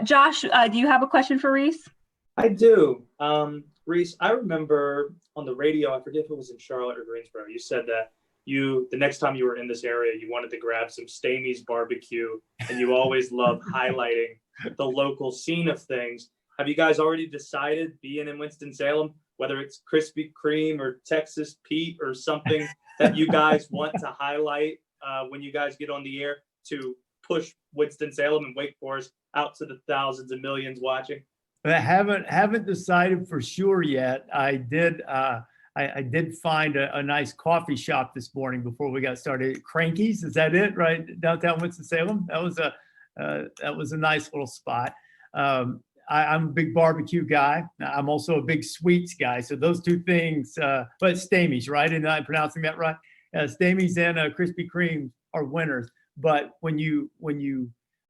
Josh, do you have a question for Rece? I do. Rece, I remember on the radio, I forget if it was in Charlotte or Greensboro, you said that the next time you were in this area, you wanted to grab some Stamey's barbecue, and you always love highlighting the local scene of things. Have you guys already decided, being in Winston-Salem, whether it's Krispy Kreme or Texas Pete or something that you guys want to highlight when you guys get on the air to push Winston-Salem and Wake Forest out to the thousands and millions watching? I haven't decided for sure yet. I did find a nice coffee shop this morning before we got started. Cranky's, is that it? Right, downtown Winston-Salem. That was a nice little spot. I'm a big barbecue guy. I'm also a big sweets guy. So those two things. But Stamey's, right? And I'm pronouncing that right. Stamey's and Krispy Kreme are winners. But when you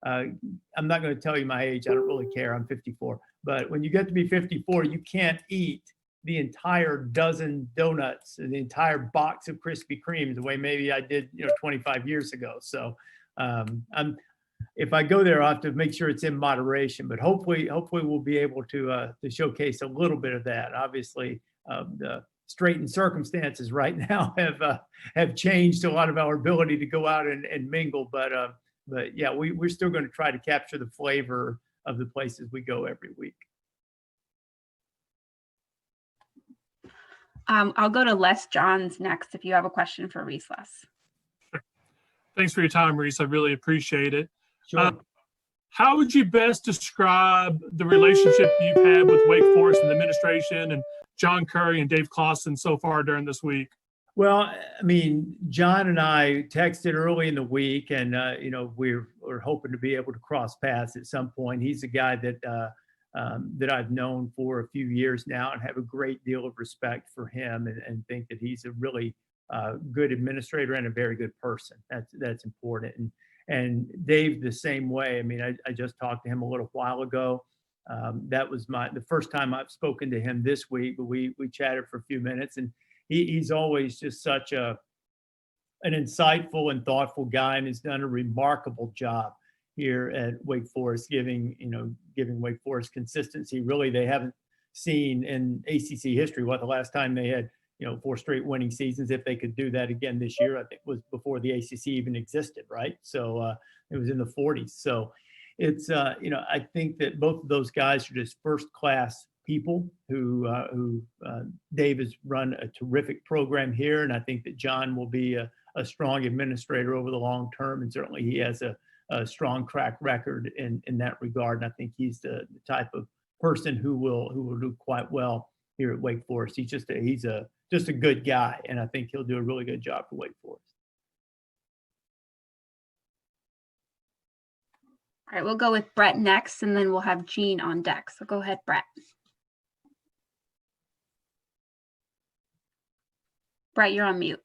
I'm not going to tell you my age. I don't really care. I'm 54. But when you get to be 54, you can't eat the entire dozen donuts and the entire box of Krispy Kremes the way maybe I did, 25 years ago. So if I go there, I'll have to make sure it's in moderation. But hopefully we'll be able to showcase a little bit of that. Obviously, the straitened circumstances right now have changed a lot of our ability to go out and mingle. But yeah, we're still going to try to capture the flavor of the places we go every week. I'll go to Les Johns next if you have a question for Rece. Les. Thanks for your time, Rece. I really appreciate it. Sure. How would you best describe the relationship you've had with Wake Forest and the administration and John Curry and Dave Clawson so far during this week? Well, I mean, John and I texted early in the week, and we're hoping to be able to cross paths at some point. He's a guy that I've known for a few years now, and have a great deal of respect for him, and think that he's a really good administrator and a very good person. That's important. And Dave the same way. I mean, I just talked to him a little while ago. That was the first time I've spoken to him this week, but we chatted for a few minutes, and he's always just such an insightful and thoughtful guy, and has done a remarkable job here at Wake Forest, giving Wake Forest consistency. Really, they haven't seen in ACC history the last time they had 4 straight winning seasons. If they could do that again this year, I think was before the ACC even existed, right? So it was in the 40s. So it's I think that both of those guys are just first class people who Dave has run a terrific program here, and I think that John will be a strong administrator over the long term, and certainly he has a strong track record in that regard. And I think he's the type of person who will do quite well here at Wake Forest. He's just a good guy, and I think he'll do a really good job for Wake Forest. All right, we'll go with Brett next, and then we'll have Gene on deck. So go ahead, Brett. Brett, you're on mute.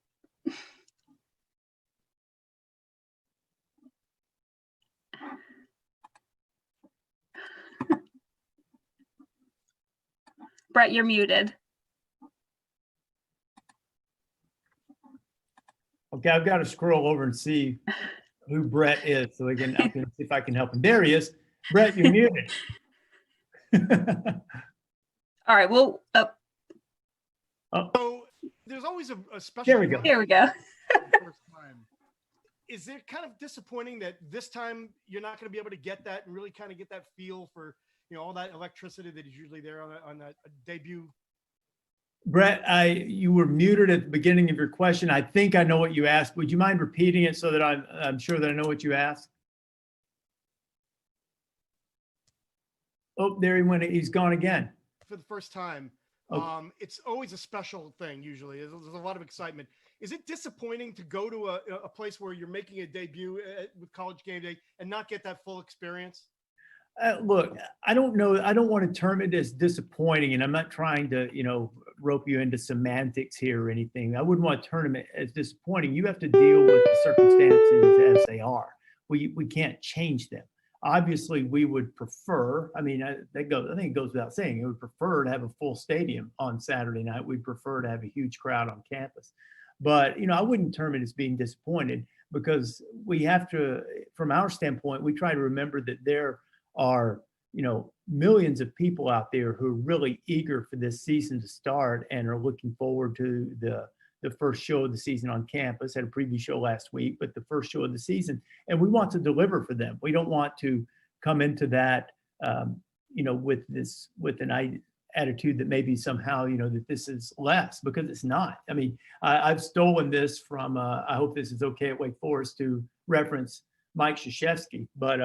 Brett, you're muted. Okay, I've got to scroll over and see who Brett is so I can see if I can help him. There he is. Brett, you're muted. All right, well, So there's always a special. There we go. Here we go. First time. Is it kind of disappointing that this time you're not going to be able to get that and really kind of get that feel for all that electricity that is usually there on a debut? Brett, you were muted at the beginning of your question. I think I know what you asked. Would you mind repeating it so that I'm sure that I know what you asked? Oh, there he went. He's gone again. For the first time. Oh. It's always a special thing. Usually there's a lot of excitement. Is it disappointing to go to a place where you're making a debut with College GameDay and not get that full experience? Look, I don't know. I don't want to term it as disappointing, and I'm not trying to, rope you into semantics here or anything. I wouldn't want to term it as disappointing. You have to deal with the circumstances as they are. We can't change them. Obviously, we would prefer. I mean, I think it goes without saying. We would prefer to have a full stadium on Saturday night. We'd prefer to have a huge crowd on campus. But I wouldn't term it as being disappointed, because we have to, from our standpoint, we try to remember that there are, millions of people out there who are really eager for this season to start and are looking forward to the first show of the season on campus. Had a preview show last week, but the first show of the season, and we want to deliver for them. We don't want to come into that, with an attitude that maybe somehow, that this is less, because it's not. I mean, I've stolen this from, I hope this is okay at Wake Forest to reference Mike Krzyzewski, but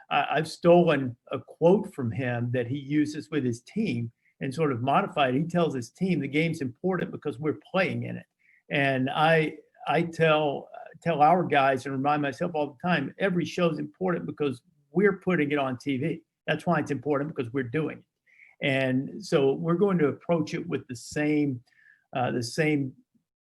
I've stolen a quote from him that he uses with his team and sort of modified. He tells his team the game's important because we're playing in it. And I tell our guys and remind myself all the time, every show is important because we're putting it on TV. That's why it's important, because we're doing it. And so we're going to approach it with the same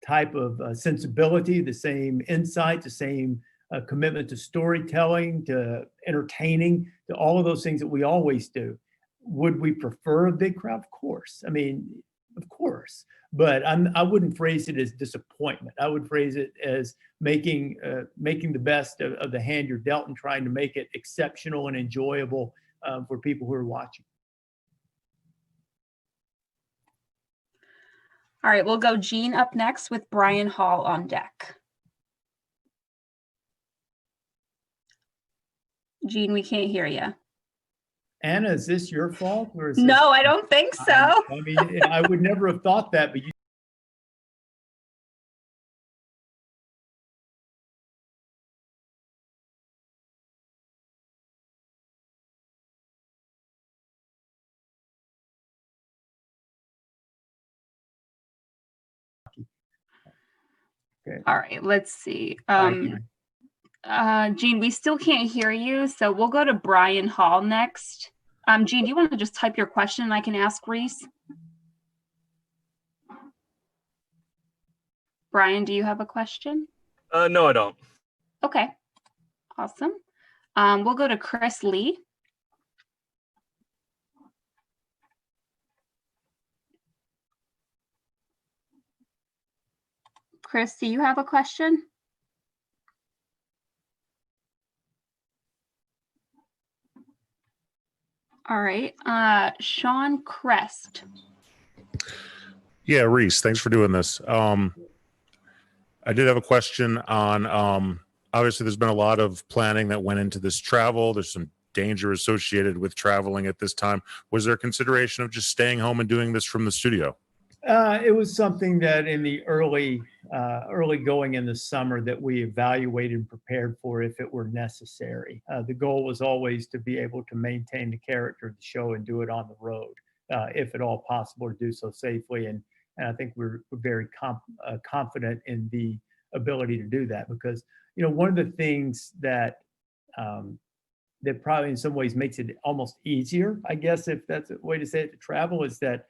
type of sensibility, the same insight, the same commitment to storytelling, to entertaining, to all of those things that we always do. Would we prefer a big crowd? Of course. I mean, of course. But I wouldn't phrase it as disappointment. I would phrase it as making the best of the hand you're dealt and trying to make it exceptional and enjoyable for people who are watching. All right, we'll go Gene up next with Brian Hall on deck. Gene, we can't hear you. Anna, is this your fault? Or is No, I don't think so. I mean, I would never have thought that, but you. Okay. All right, let's see. Gene. Gene, we still can't hear you, so we'll go to Brian Hall next. Gene, do you want to just type your question and I can ask Rece? Brian, do you have a question? No, I don't. Okay, awesome. We'll go to Chris Lee. Chris, do you have a question? All right, Sean Crest. Yeah, Rece, thanks for doing this. I did have a question on, obviously there's been a lot of planning that went into this travel. There's some danger associated with traveling at this time. Was there consideration of just staying home and doing this from the studio? It was something that in the early going in the summer that we evaluated and prepared for if it were necessary. The goal was always to be able to maintain the character of the show and do it on the road, if at all possible, to do so safely. And I think we're very confident in the ability to do that, because one of the things that that probably in some ways makes it almost easier, I guess, if that's a way to say it, to travel, is that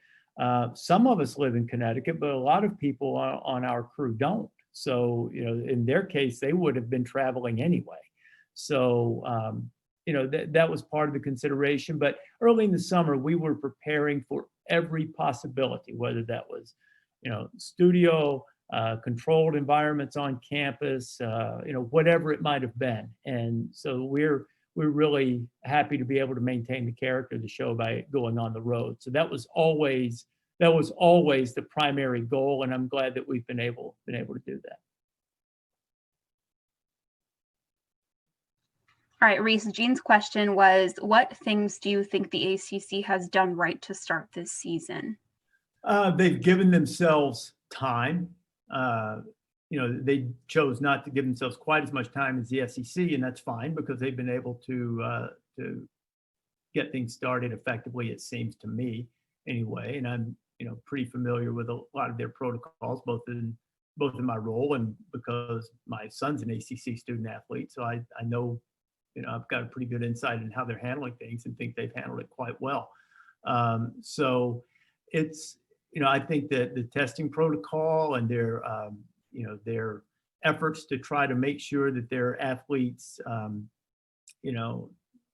some of us live in Connecticut, but a lot of people on our crew don't. So, in their case, they would have been traveling anyway. So, that was part of the consideration. But early in the summer, we were preparing for every possibility, whether that was, studio, controlled environments on campus, whatever it might have been. And so we're really happy to be able to maintain the character of the show by going on the road. So that was always the primary goal, and I'm glad that we've been able to do that. All right, Rece, Gene's question was, what things do you think the ACC has done right to start this season? They've given themselves time. They chose not to give themselves quite as much time as the SEC, and that's fine because they've been able to get things started effectively, it seems to me, anyway. And I'm pretty familiar with a lot of their protocols, both in my role and because my son's an ACC student athlete, so I know I've got a pretty good insight in how they're handling things and think they've handled it quite well. So it's I think that the testing protocol and their efforts to try to make sure that their athletes,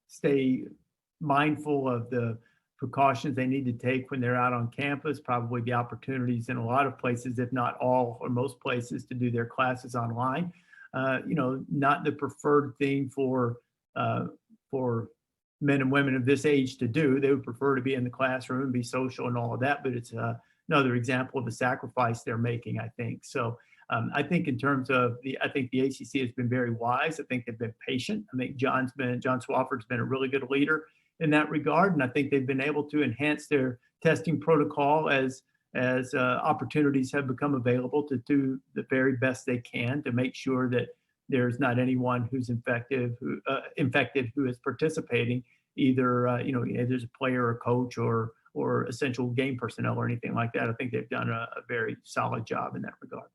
stay mindful of the precautions they need to take when they're out on campus, probably the opportunities in a lot of places, if not all or most places, to do their classes online. Not the preferred thing for men and women of this age to do. They would prefer to be in the classroom and be social and all of that, but it's another example of the sacrifice they're making, I think. So I think in terms of I think the ACC has been very wise. I think they've been patient. I think John Swofford's been a really good leader in that regard. And I think they've been able to enhance their testing protocol as opportunities have become available to do the very best they can to make sure that there's not anyone who's infected who is participating, either there's a player or coach or essential game personnel or anything like that. I think they've done a very solid job in that regard.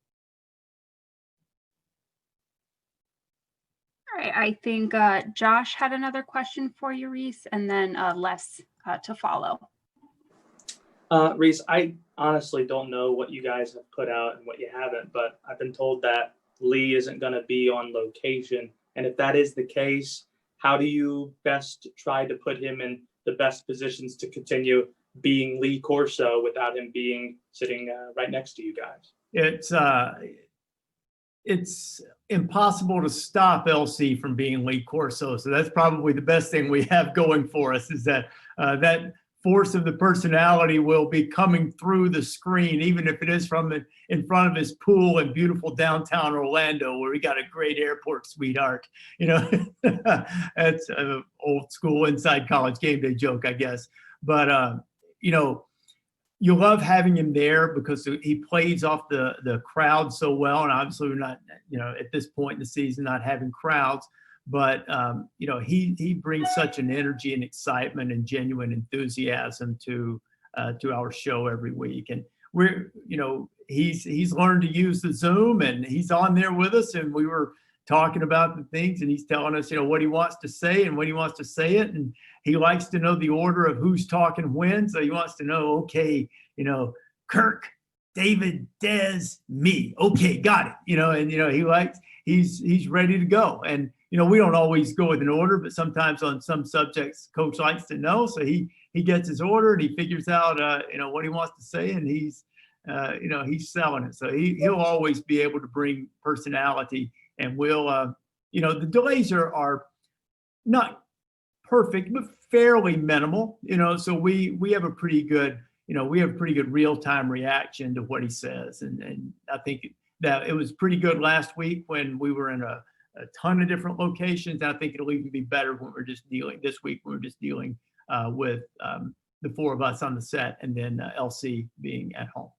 All right, I think Josh had another question for you, Rece, and then Les to follow. Rece, I honestly don't know what you guys have put out and what you haven't, but I've been told that Lee isn't going to be on location. And if that is the case, how do you best try to put him in the best positions to continue being Lee Corso without him being sitting right next to you guys? It's impossible to stop LC from being Lee Corso. So that's probably the best thing we have going for us, is that that force of the personality will be coming through the screen, even if it is from in front of his pool in beautiful downtown Orlando, where he got a great airport sweetheart. That's an old school inside college game day joke, I guess. But you love having him there because he plays off the crowd so well. And obviously we're not, at this point in the season, not having crowds, but he brings such an energy and excitement and genuine enthusiasm to our show every week. And he's learned to use the Zoom, and he's on there with us, and we were talking about the things, and he's telling us, what he wants to say and when he wants to say it. And he likes to know the order of who's talking when. So he wants to know, okay, Kirk, David, Dez, me. Okay, got it. And he's ready to go. And we don't always go with an order, but sometimes on some subjects, coach likes to know. So he gets his order and he figures out what he wants to say, and he's selling it. So he'll always be able to bring personality. And we'll, the delays are not perfect, but fairly minimal, so we have a pretty good, real-time reaction to what he says. And I think that it was pretty good last week when we were in a ton of different locations. And I think it'll even be better when we're just dealing with the four of us on the set, and then LC being at home.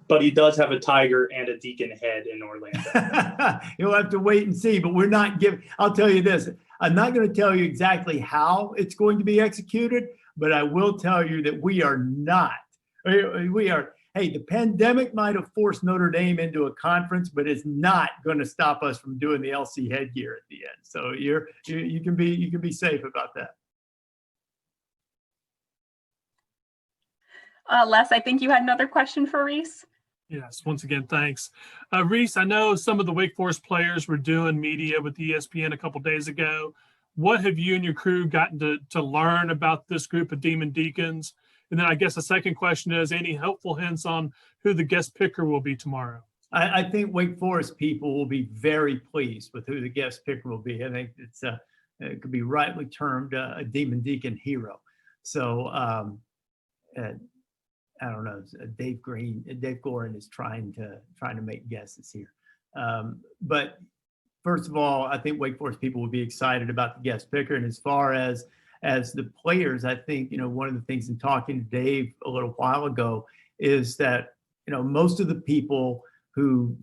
But he does have a Tiger and a Deacon head in Orlando. You'll have to wait and see, but we're not giving, I'll tell you this, I'm not going to tell you exactly how it's going to be executed, but I will tell you that we are, hey, the pandemic might have forced Notre Dame into a conference, but it's not going to stop us from doing the LC headgear at the end. So you can be safe about that. Les, I think you had another question for Rece. Yes, once again, thanks. Rece, I know some of the Wake Forest players were doing media with ESPN a couple days ago. What have you and your crew gotten to learn about this group of Demon Deacons? And then I guess the second question is, any helpful hints on who the guest picker will be tomorrow? I think Wake Forest people will be very pleased with who the guest picker will be. I think it could be rightly termed a Demon Deacon hero. So I don't know. Dave Gorin is trying to make guesses here. But first of all, I think Wake Forest people will be excited about the guest picker. And as far as the players, I think, one of the things in talking to Dave a little while ago is that, most of the people who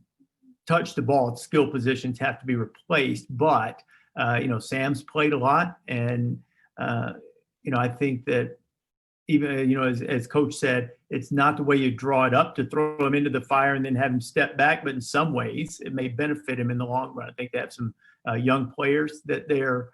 touch the ball at skill positions have to be replaced. But, Sam's played a lot. And, I think that even, as Coach said, it's not the way you draw it up to throw him into the fire and then have him step back. But in some ways, it may benefit him in the long run. I think they have some young players that they're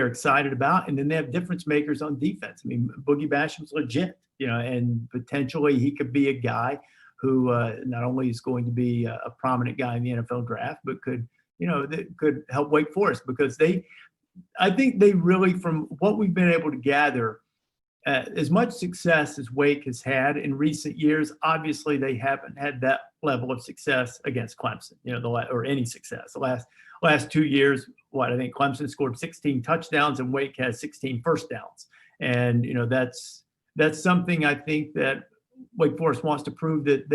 excited about, and then they have difference makers on defense. I mean, Boogie Basham's legit, and potentially he could be a guy who not only is going to be a prominent guy in the NFL draft, but could help Wake Forest, because I think they really, from what we've been able to gather, as much success as Wake has had in recent years, obviously they haven't had that level of success against Clemson, or any success. The last 2 years, I think Clemson scored 16 touchdowns and Wake has 16 first downs. And, that's something I think that Wake Forest wants to prove that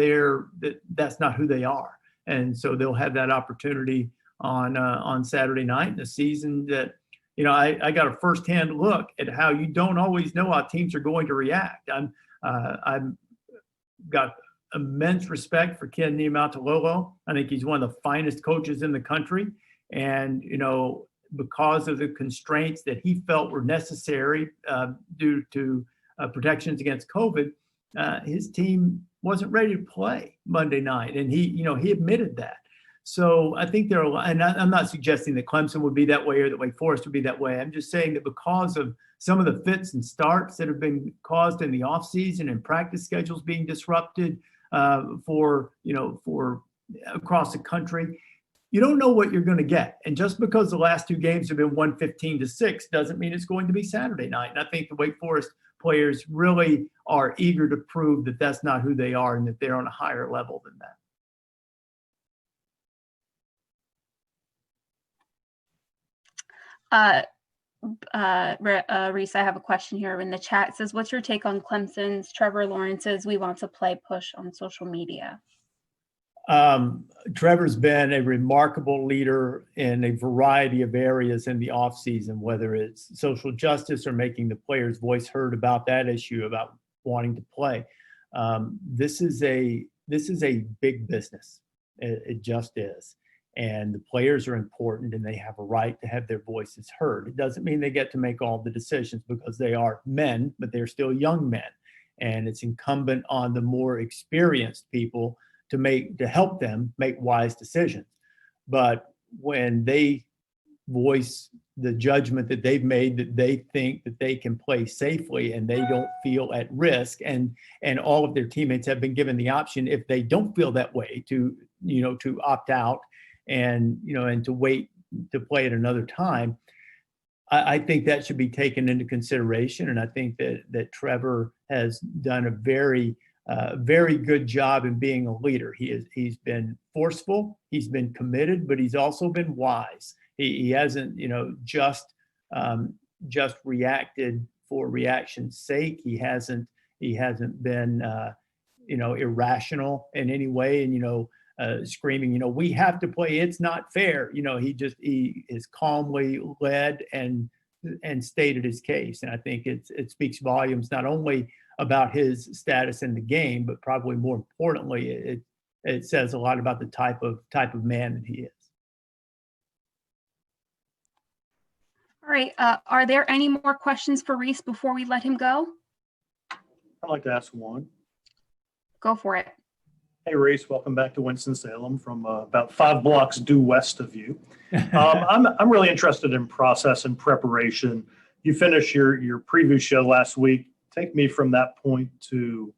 that's not who they are. And so they'll have that opportunity on Saturday night in a season that, I got a firsthand look at how you don't always know how teams are going to react. I've got immense respect for Ken Niumatalolo. I think he's one of the finest coaches in the country. And, because of the constraints that he felt were necessary due to protections against COVID, his team wasn't ready to play Monday night. And he admitted that. So I think and I'm not suggesting that Clemson would be that way or that Wake Forest would be that way. I'm just saying that because of some of the fits and starts that have been caused in the offseason and practice schedules being disrupted for across the country, you don't know what you're going to get. And just because the last two games have been 115-6 doesn't mean it's going to be Saturday night. And I think the Wake Forest players really are eager to prove that that's not who they are and that they're on a higher level than that. Rece, I have a question here in the chat. It says, what's your take on Clemson's Trevor Lawrence's "we want to play" push on social media? Trevor's been a remarkable leader in a variety of areas in the offseason, whether it's social justice or making the players' voice heard about that issue, about wanting to play. This is a big business. It just is. And the players are important and they have a right to have their voices heard. It doesn't mean they get to make all the decisions because they are men, but they're still young men. And it's incumbent on the more experienced people to help them make wise decisions. But when they voice the judgment that they've made, that they think that they can play safely and they don't feel at risk, and all of their teammates have been given the option, if they don't feel that way, to opt out and to wait to play at another time. I think that should be taken into consideration. And I think that Trevor has done a very good job in being a leader. He's been forceful, he's been committed, but he's also been wise. He hasn't, just reacted for reaction's sake. He hasn't been, irrational in any way. And, screaming, we have to play, it's not fair. He is calmly led and stated his case. And I think it speaks volumes, not only about his status in the game, but probably more importantly, it says a lot about the type of man that he is. All right. Are there any more questions for Rece before we let him go? I'd like to ask one. Go for it. Hey, Rece, welcome back to Winston-Salem from about 5 blocks due west of you. I'm really interested in process and preparation. You finished your preview show last week. Take me from that point to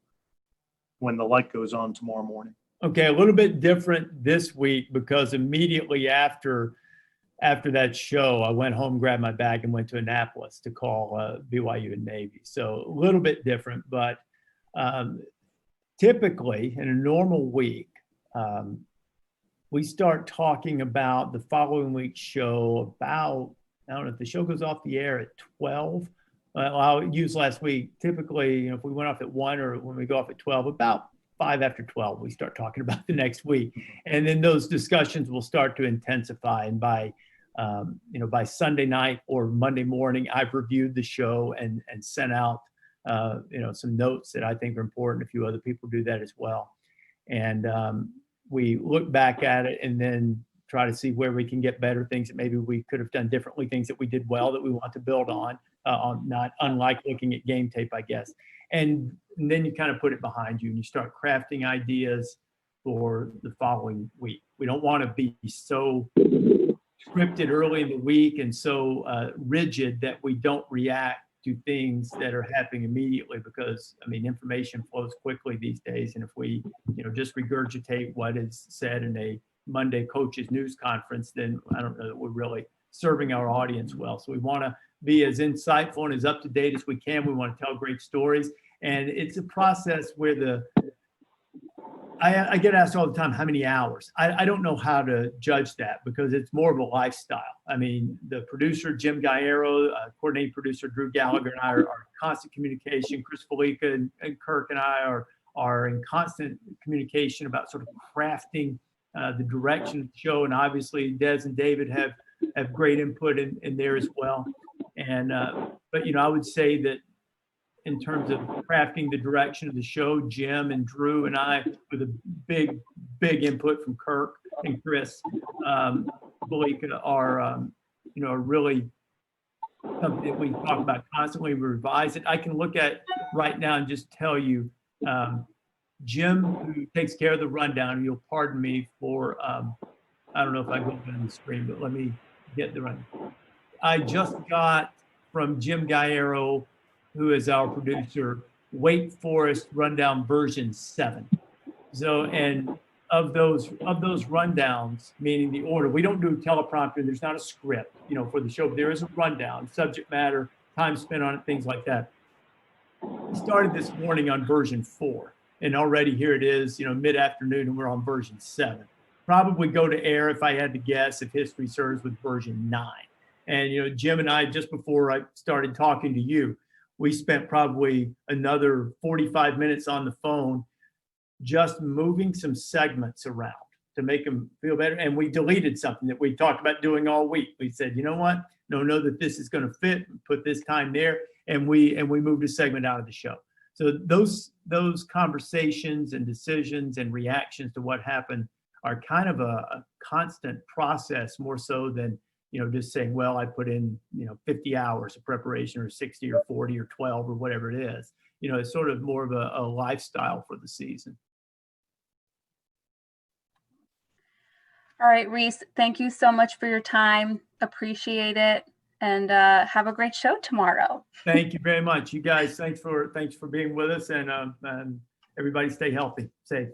when the light goes on tomorrow morning. Okay, a little bit different this week because immediately after that show, I went home, grabbed my bag, and went to Annapolis to call BYU and Navy. So a little bit different, but typically in a normal week, we start talking about the following week's show about, I don't know if the show goes off the air at 12. I'll use last week. Typically, if we went off at 1 or when we go off at 12, about 5 after 12, we start talking about the next week. And then those discussions will start to intensify. And by Sunday night or Monday morning, I've reviewed the show and sent out, some notes that I think are important. A few other people do that as well. And we look back at it and then try to see where we can get better, things that maybe we could have done differently, things that we did well that we want to build on, not unlike looking at game tape, I guess. And then you kind of put it behind you and you start crafting ideas for the following week. We don't want to be so scripted early in the week and so rigid that we don't react to things that are happening immediately, because information flows quickly these days. And if we, just regurgitate what is said in a Monday coaches news conference, then I don't know that we're really serving our audience well. So we want to be as insightful and as up to date as we can. We want to tell great stories. And it's a process where I get asked all the time, how many hours? I don't know how to judge that because it's more of a lifestyle. I mean, the producer, Jim Galliero, coordinating producer, Drew Gallagher, and I are in constant communication. Chris Felica and Kirk and I are in constant communication about sort of crafting the direction of the show. And obviously, Des and David have great input in there as well. And, but, I would say that in terms of crafting the direction of the show, Jim and Drew and I, with a big input from Kirk and Chris, Felica are really something that we talk about constantly. We revise it. I can look at right now and just tell you, Jim, who takes care of the rundown, you'll pardon me for, I don't know if I go on the screen, but let me get the rundown. I just got from Jim Galliero, who is our producer, Wake Forest rundown version 7. So, and of those rundowns, meaning the order, we don't do a teleprompter. There's not a script, for the show. But there is a rundown, subject matter, time spent on it, things like that. We started this morning on version 4, and already here it is, mid-afternoon, and we're on version 7. Probably go to air, if I had to guess, if history serves, with version 9. And Jim and I, just before I started talking to you, we spent probably another 45 minutes on the phone just moving some segments around to make them feel better. And we deleted something that we talked about doing all week. We said, you know what? Know that this is going to fit, put this time there. And we moved a segment out of the show. So those conversations and decisions and reactions to what happened are kind of a constant process, more so than just saying, well, I put in, 50 hours of preparation, or 60 or 40 or 12 or whatever it is. It's sort of more of a lifestyle for the season. All right, Rece, thank you so much for your time. Appreciate it. And have a great show tomorrow. Thank you very much. You guys, thanks for being with us, and everybody stay healthy, safe.